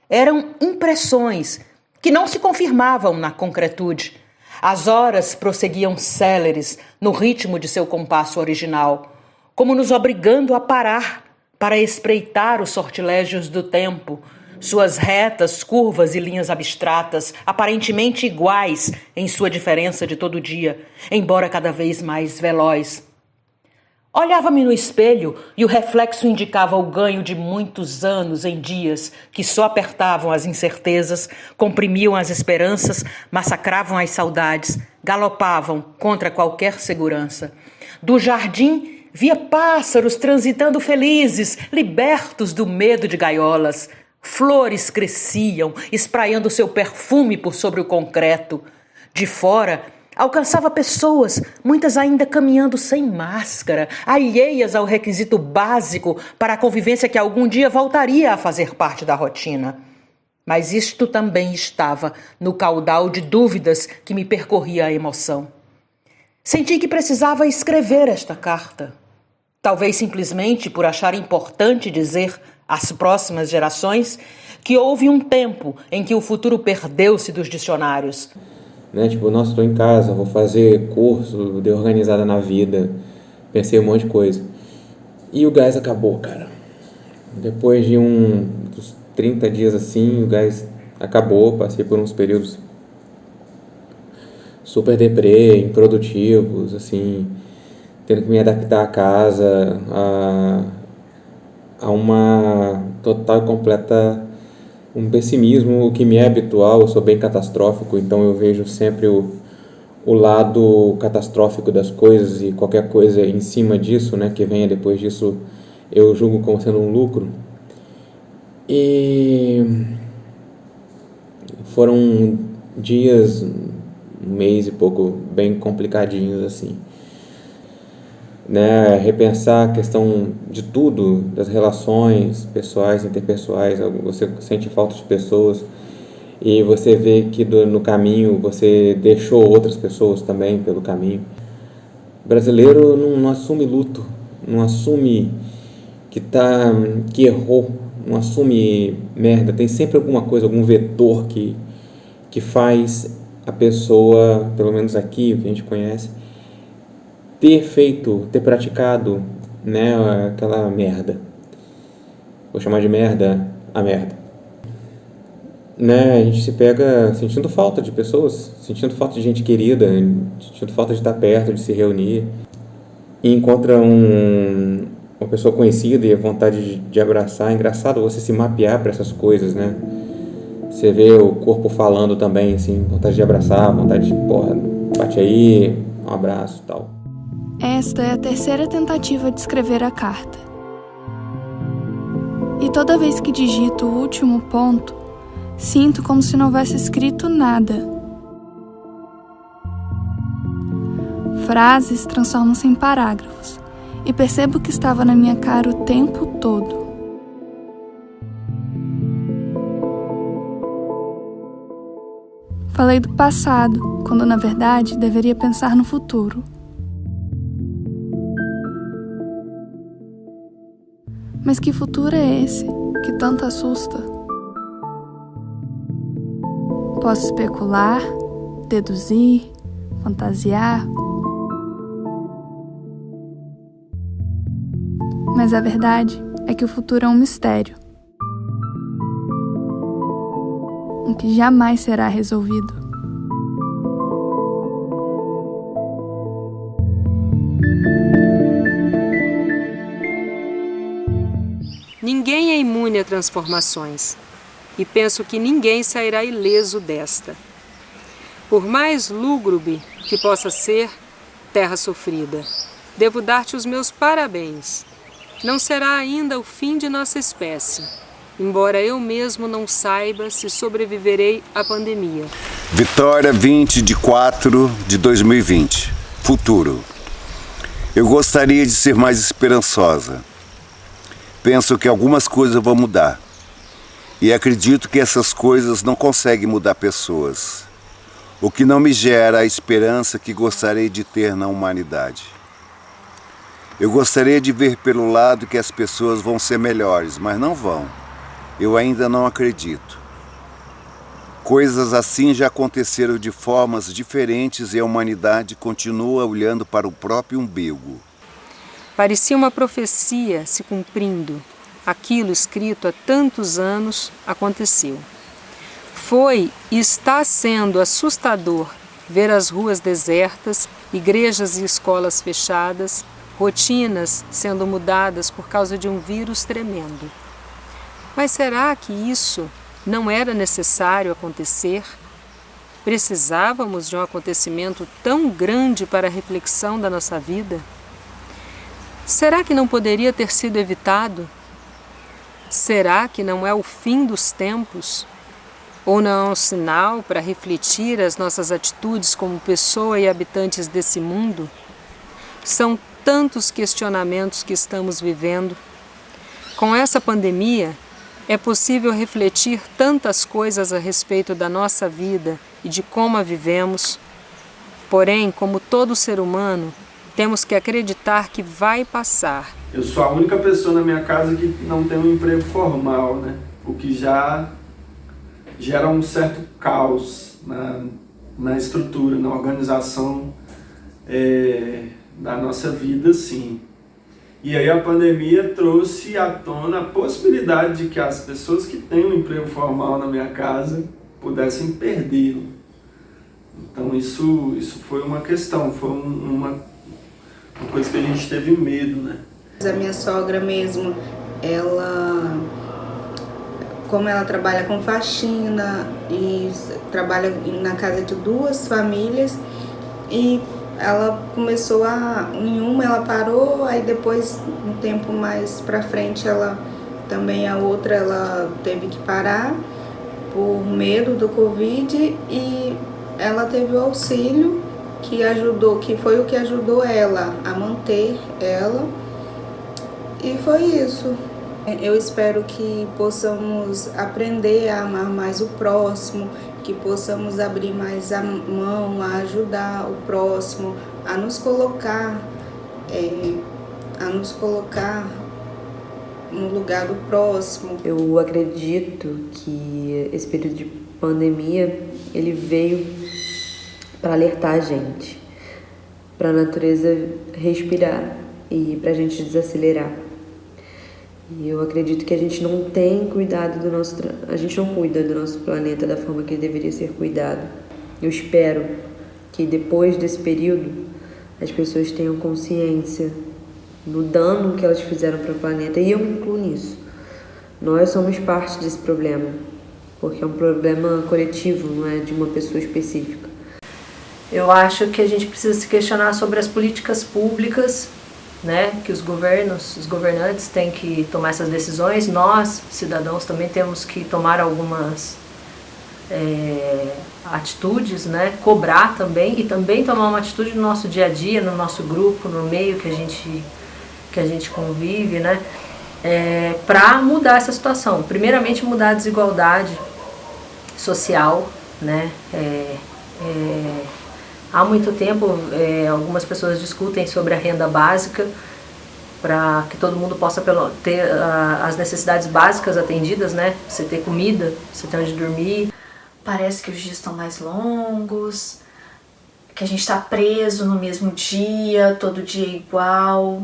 Eram impressões que não se confirmavam na concretude. As horas prosseguiam céleres no ritmo de seu compasso original, como nos obrigando a parar para espreitar os sortilégios do tempo, suas retas, curvas e linhas abstratas, aparentemente iguais em sua diferença de todo dia, embora cada vez mais veloz. Olhava-me no espelho e o reflexo indicava o ganho de muitos anos em dias que só apertavam as incertezas, comprimiam as esperanças, massacravam as saudades, galopavam contra qualquer segurança. Do jardim via pássaros transitando felizes, libertos do medo de gaiolas. Flores cresciam, espraiando seu perfume por sobre o concreto. De fora, alcançava pessoas, muitas ainda caminhando sem máscara, alheias ao requisito básico para a convivência que algum dia voltaria a fazer parte da rotina. Mas isto também estava no caudal de dúvidas que me percorria a emoção. Senti que precisava escrever esta carta. Talvez simplesmente por achar importante dizer às próximas gerações que houve um tempo em que o futuro perdeu-se dos dicionários. Né? Tipo, nossa, estou em casa, vou fazer curso, dei organizada na vida, pensei um monte de coisa. E o gás acabou, cara. Depois de uns 30 dias assim, o gás acabou, passei por uns períodos super deprê, improdutivos, assim, tendo que me adaptar a casa, a uma total e completa um pessimismo que me é habitual. Eu sou bem catastrófico, então eu vejo sempre o lado catastrófico das coisas e qualquer coisa em cima disso, né, que venha depois disso, eu julgo como sendo um lucro. E foram dias, um mês e pouco, bem complicadinhos, assim. Né, repensar a questão de tudo, das relações pessoais, interpessoais. Você sente falta de pessoas e você vê que no caminho você deixou outras pessoas também pelo caminho. O brasileiro não assume luto, não assume que errou, não assume merda. Tem sempre alguma coisa, algum vetor que faz a pessoa, pelo menos aqui, o que a gente conhece, ter praticado, né, aquela merda. Vou chamar de merda a merda. Né, a gente se pega sentindo falta de pessoas, sentindo falta de gente querida, sentindo falta de estar perto, de se reunir. E encontra uma pessoa conhecida e a vontade de abraçar. É engraçado você se mapear para essas coisas, né? Você vê o corpo falando também, assim, vontade de abraçar, vontade de, porra, bate aí, um abraço e tal. Esta é a terceira tentativa de escrever a carta. E toda vez que digito o último ponto, sinto como se não houvesse escrito nada. Frases transformam-se em parágrafos e percebo que estava na minha cara o tempo todo. Falei do passado, quando na verdade deveria pensar no futuro. Mas que futuro é esse que tanto assusta? Posso especular, deduzir, fantasiar. Mas a verdade é que o futuro é um mistério, um que jamais será resolvido. Ninguém é imune a transformações, e penso que ninguém sairá ileso desta. Por mais lúgubre que possa ser, terra sofrida, devo dar-te os meus parabéns. Não será ainda o fim de nossa espécie, embora eu mesmo não saiba se sobreviverei à pandemia. Vitória, 20/4/2020. Futuro. Eu gostaria de ser mais esperançosa. Penso que algumas coisas vão mudar. E acredito que essas coisas não conseguem mudar pessoas. O que não me gera a esperança que gostaria de ter na humanidade. Eu gostaria de ver pelo lado que as pessoas vão ser melhores, mas não vão. Eu ainda não acredito. Coisas assim já aconteceram de formas diferentes e a humanidade continua olhando para o próprio umbigo. Parecia uma profecia se cumprindo. aquilo escrito há tantos anos aconteceu. Foi e está sendo assustador ver as ruas desertas, igrejas e escolas fechadas, rotinas sendo mudadas por causa de um vírus tremendo. Mas será que isso não era necessário acontecer? Precisávamos de um acontecimento tão grande para a reflexão da nossa vida? Será que não poderia ter sido evitado? Será que não é o fim dos tempos? Ou não é um sinal para refletir as nossas atitudes como pessoa e habitantes desse mundo? São tantos questionamentos que estamos vivendo. Com essa pandemia, é possível refletir tantas coisas a respeito da nossa vida e de como a vivemos. Porém, como todo ser humano, temos que acreditar que vai passar. Eu sou a única pessoa na minha casa que não tem um emprego formal, né? O que já gera um certo caos na estrutura, na organização da nossa vida, sim. E aí a pandemia trouxe à tona a possibilidade de que as pessoas que têm um emprego formal na minha casa pudessem perdê-lo. Então isso foi uma questão, foi uma coisa que a gente teve medo, né? A minha sogra mesmo, como ela trabalha com faxina e trabalha na casa de 2 famílias, e ela começou em uma ela parou, aí depois, um tempo mais pra frente, a outra ela teve que parar por medo do Covid, e ela teve o auxílio que foi o que ajudou ela a manter ela, e foi isso. Eu espero que possamos aprender a amar mais o próximo, que possamos abrir mais a mão, a ajudar o próximo, a nos colocar no lugar do próximo. Eu acredito que esse período de pandemia, ele veio para alertar a gente, para a natureza respirar e para a gente desacelerar. E eu acredito que a gente não tem cuidado a gente não cuida do nosso planeta da forma que ele deveria ser cuidado. Eu espero que depois desse período as pessoas tenham consciência do dano que elas fizeram para o planeta, e eu me incluo nisso. Nós somos parte desse problema, porque é um problema coletivo, não é de uma pessoa específica. Eu acho que a gente precisa se questionar sobre as políticas públicas, né, que os governantes têm que tomar essas decisões. Nós, cidadãos, também temos que tomar algumas atitudes, né, cobrar também, e também tomar uma atitude no nosso dia a dia, no nosso grupo, no meio que a gente convive, né, para mudar essa situação. Primeiramente, mudar a desigualdade social, né. Há muito tempo, algumas pessoas discutem sobre a renda básica, para que todo mundo possa ter as necessidades básicas atendidas, né? Você ter comida, você ter onde dormir. Parece que os dias estão mais longos, que a gente está preso no mesmo dia, todo dia é igual.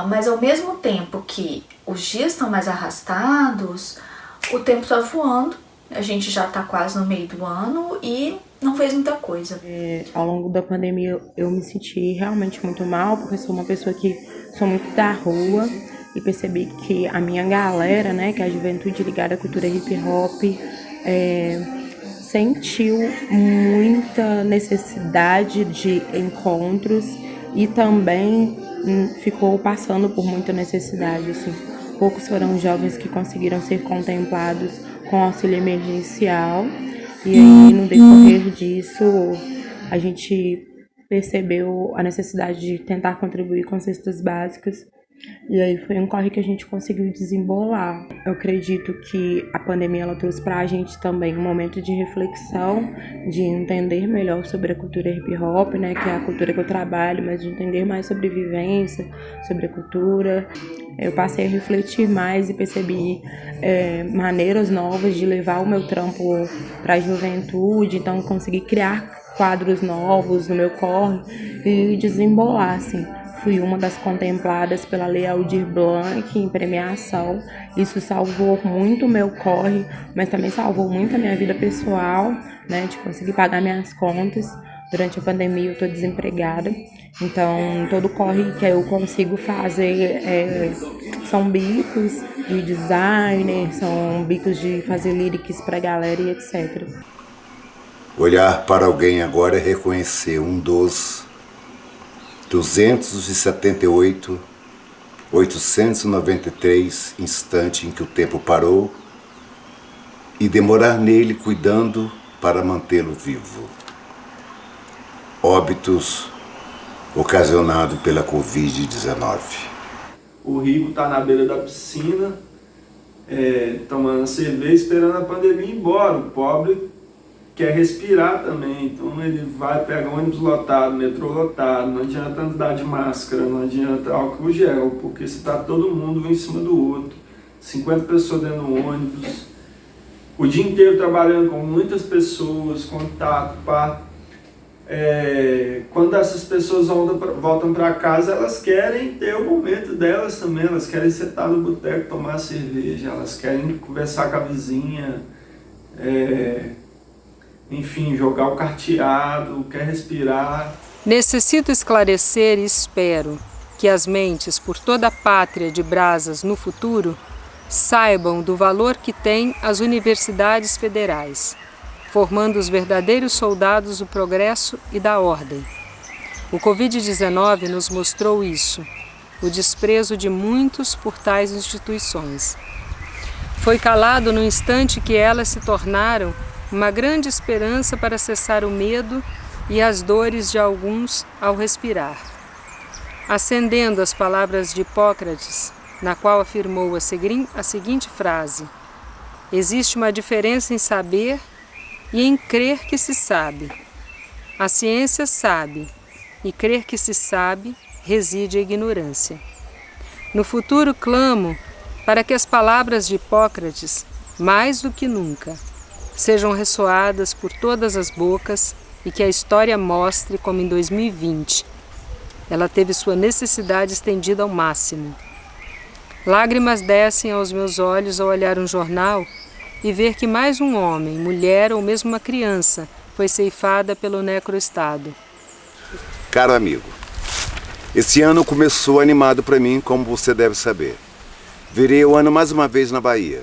Mas ao mesmo tempo que os dias estão mais arrastados, o tempo está voando. A gente já está quase no meio do ano e não fez muita coisa. Ao longo da pandemia eu me senti realmente muito mal, porque sou uma pessoa que sou muito da rua, e percebi que a minha galera, né, que é a juventude ligada à cultura hip hop, sentiu muita necessidade de encontros e também ficou passando por muita necessidade, assim. Poucos foram os jovens que conseguiram ser contemplados com auxílio emergencial, e aí no decorrer disso a gente percebeu a necessidade de tentar contribuir com cestas básicas, e aí foi um corre que a gente conseguiu desembolar. Eu acredito que a pandemia ela trouxe pra gente também um momento de reflexão, de entender melhor sobre a cultura hip hop, né, que é a cultura que eu trabalho, mas de entender mais sobre vivência, sobre a cultura. Eu passei a refletir mais e percebi maneiras novas de levar o meu trampo para a juventude, então consegui criar quadros novos no meu corre e desembolar, assim. fui uma das contempladas pela Lei Aldir Blanc em premiação. Isso salvou muito o meu corre, mas também salvou muito a minha vida pessoal, né, de conseguir pagar minhas contas. Durante a pandemia eu estou desempregada, então todo corre que eu consigo fazer são bicos de designer, são bicos de fazer lyrics pra galera e etc. Olhar para alguém agora é reconhecer um dos 278.893 instantes em que o tempo parou e demorar nele cuidando para mantê-lo vivo. Óbitos ocasionados pela Covid-19. O rico está na beira da piscina, tomando cerveja, esperando a pandemia ir embora. O pobre quer respirar também, então ele vai pegar ônibus lotado, metrô lotado, não adianta andar de máscara, não adianta álcool gel, porque se está todo mundo um em cima do outro, 50 pessoas dentro do ônibus, o dia inteiro trabalhando com muitas pessoas, contato, quando essas pessoas voltam para casa, elas querem ter o momento delas também, elas querem sentar no boteco, tomar cerveja, elas querem conversar com a vizinha, enfim, jogar o carteado, quer respirar. Necessito esclarecer e espero que as mentes por toda a pátria de Brasas no futuro saibam do valor que têm as universidades federais, formando os verdadeiros soldados do progresso e da ordem. O Covid-19 nos mostrou isso, o desprezo de muitos por tais instituições. Foi calado no instante que elas se tornaram uma grande esperança para cessar o medo e as dores de alguns ao respirar. Acendendo as palavras de Hipócrates, na qual afirmou a seguinte frase: existe uma diferença em saber e em crer que se sabe. A ciência sabe, e crer que se sabe reside a ignorância. No futuro clamo para que as palavras de Hipócrates, mais do que nunca, sejam ressoadas por todas as bocas e que a história mostre como em 2020 ela teve sua necessidade estendida ao máximo. Lágrimas descem aos meus olhos ao olhar um jornal e ver que mais um homem, mulher ou mesmo uma criança foi ceifada pelo necroestado. Caro amigo, esse ano começou animado para mim, como você deve saber. Virei o ano mais uma vez na Bahia,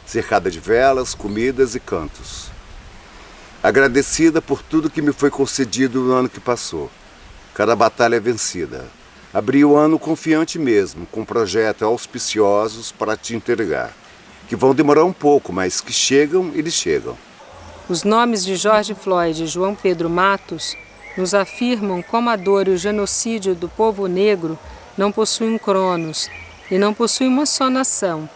cercada de velas, comidas e cantos. Agradecida por tudo que me foi concedido no ano que passou. Cada batalha é vencida. Abri o ano confiante mesmo, com projetos auspiciosos para te entregar, que vão demorar um pouco, mas que chegam, eles chegam. Os nomes de George Floyd e João Pedro Matos nos afirmam como a dor e o genocídio do povo negro não possuem um cronos e não possuem uma só nação,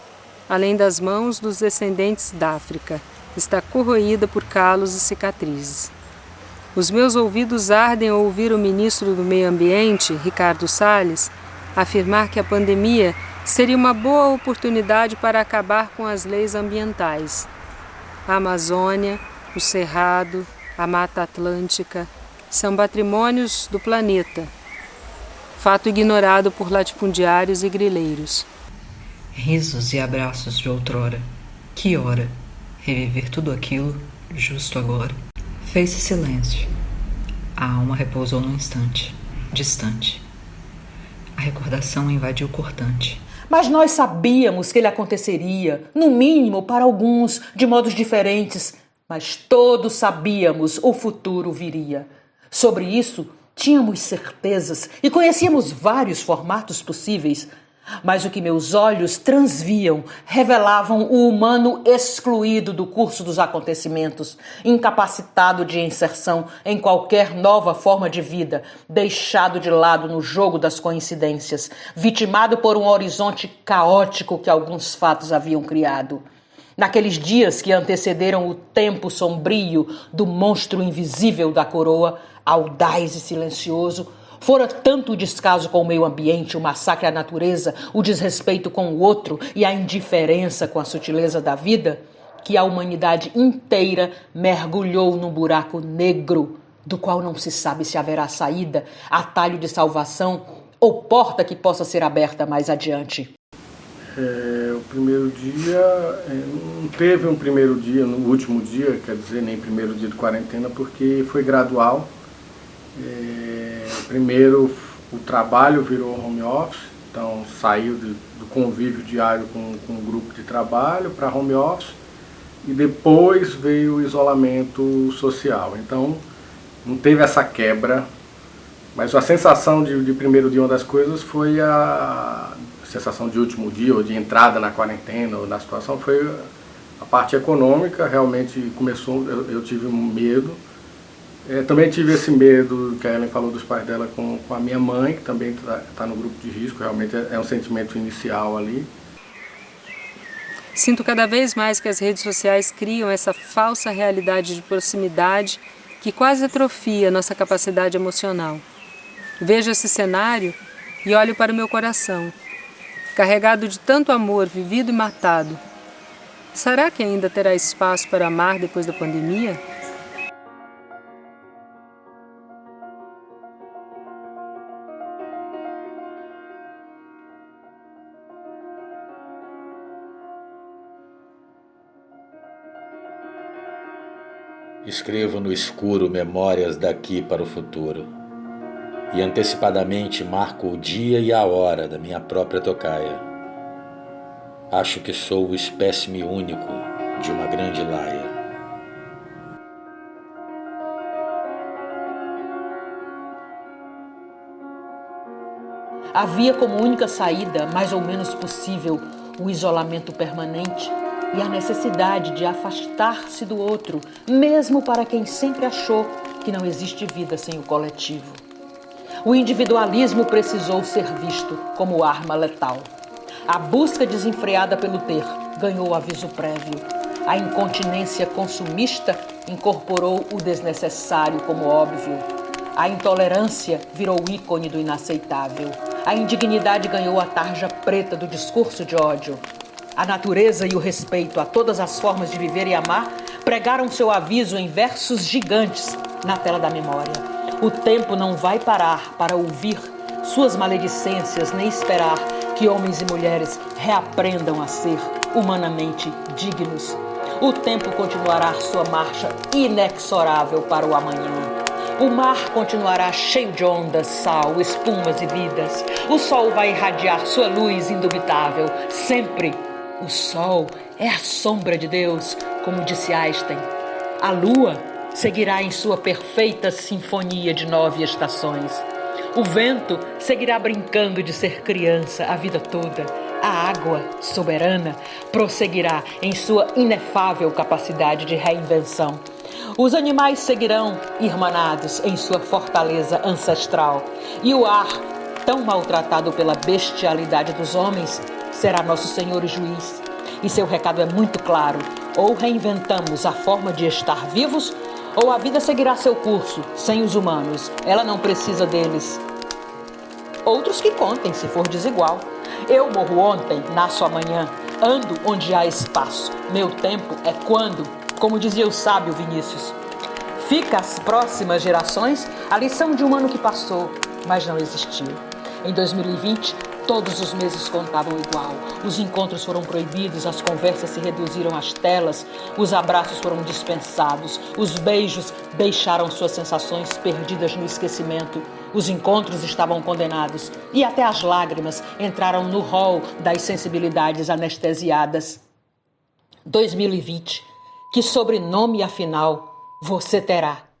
além das mãos dos descendentes da África, está corroída por calos e cicatrizes. Os meus ouvidos ardem ao ouvir o ministro do Meio Ambiente, Ricardo Salles, afirmar que a pandemia seria uma boa oportunidade para acabar com as leis ambientais. A Amazônia, o Cerrado, a Mata Atlântica são patrimônios do planeta, fato ignorado por latifundiários e grileiros. Risos e abraços de outrora. Que hora! Reviver tudo aquilo, justo agora. Fez-se silêncio. A alma repousou num instante, distante. A recordação invadiu cortante. Mas nós sabíamos que ele aconteceria, no mínimo para alguns, de modos diferentes. Mas todos sabíamos o futuro viria. Sobre isso, tínhamos certezas e conhecíamos vários formatos possíveis. Mas o que meus olhos transviam revelavam o humano excluído do curso dos acontecimentos, incapacitado de inserção em qualquer nova forma de vida, deixado de lado no jogo das coincidências, vitimado por um horizonte caótico que alguns fatos haviam criado. Naqueles dias que antecederam o tempo sombrio do monstro invisível da coroa, audaz e silencioso, fora tanto o descaso com o meio ambiente, o massacre à natureza, o desrespeito com o outro e a indiferença com a sutileza da vida, que a humanidade inteira mergulhou num buraco negro, do qual não se sabe se haverá saída, atalho de salvação ou porta que possa ser aberta mais adiante? O primeiro dia, não teve um primeiro dia, no último dia, quer dizer, nem primeiro dia de quarentena, porque foi gradual. Primeiro o trabalho virou home office, então saiu do convívio diário com o grupo de trabalho para home office, e depois veio o isolamento social. Então não teve essa quebra, mas a sensação de primeiro dia, uma das coisas foi a sensação de último dia, ou de entrada na quarentena, ou na situação, foi a parte econômica. Realmente começou, eu tive um medo. Também tive esse medo que a Ellen falou dos pais dela com a minha mãe, que também está no grupo de risco. Realmente é um sentimento inicial ali. Sinto cada vez mais que as redes sociais criam essa falsa realidade de proximidade que quase atrofia nossa capacidade emocional. Vejo esse cenário e olho para o meu coração, carregado de tanto amor vivido e matado. Será que ainda terá espaço para amar depois da pandemia? Escrevo no escuro memórias daqui para o futuro e antecipadamente marco o dia e a hora da minha própria tocaia. Acho que sou o espécime único de uma grande laia. Havia como única saída, mais ou menos possível, o isolamento permanente e a necessidade de afastar-se do outro, mesmo para quem sempre achou que não existe vida sem o coletivo. O individualismo precisou ser visto como arma letal. A busca desenfreada pelo ter ganhou aviso prévio. A incontinência consumista incorporou o desnecessário como óbvio. A intolerância virou ícone do inaceitável. A indignidade ganhou a tarja preta do discurso de ódio. A natureza e o respeito a todas as formas de viver e amar pregaram seu aviso em versos gigantes na tela da memória. O tempo não vai parar para ouvir suas maledicências, nem esperar que homens e mulheres reaprendam a ser humanamente dignos. O tempo continuará sua marcha inexorável para o amanhã. O mar continuará cheio de ondas, sal, espumas e vidas. O sol vai irradiar sua luz indubitável. Sempre o sol é a sombra de Deus, como disse Einstein. A lua seguirá em sua perfeita sinfonia de 9 estações. O vento seguirá brincando de ser criança a vida toda. A água, soberana, prosseguirá em sua inefável capacidade de reinvenção. Os animais seguirão irmanados em sua fortaleza ancestral. E o ar, tão maltratado pela bestialidade dos homens, será nosso Senhor e juiz. E seu recado é muito claro: ou reinventamos a forma de estar vivos, ou a vida seguirá seu curso, sem os humanos. Ela não precisa deles. Outros que contem, se for desigual. Eu morro ontem, nasço amanhã. Ando onde há espaço. Meu tempo é quando, como dizia o sábio Vinícius. Fica às próximas gerações a lição de um ano que passou, mas não existiu. Em 2020, todos os meses contavam igual. Os encontros foram proibidos, as conversas se reduziram às telas, os abraços foram dispensados, os beijos deixaram suas sensações perdidas no esquecimento. Os encontros estavam condenados e até as lágrimas entraram no rol das sensibilidades anestesiadas. 2020, que sobrenome afinal você terá?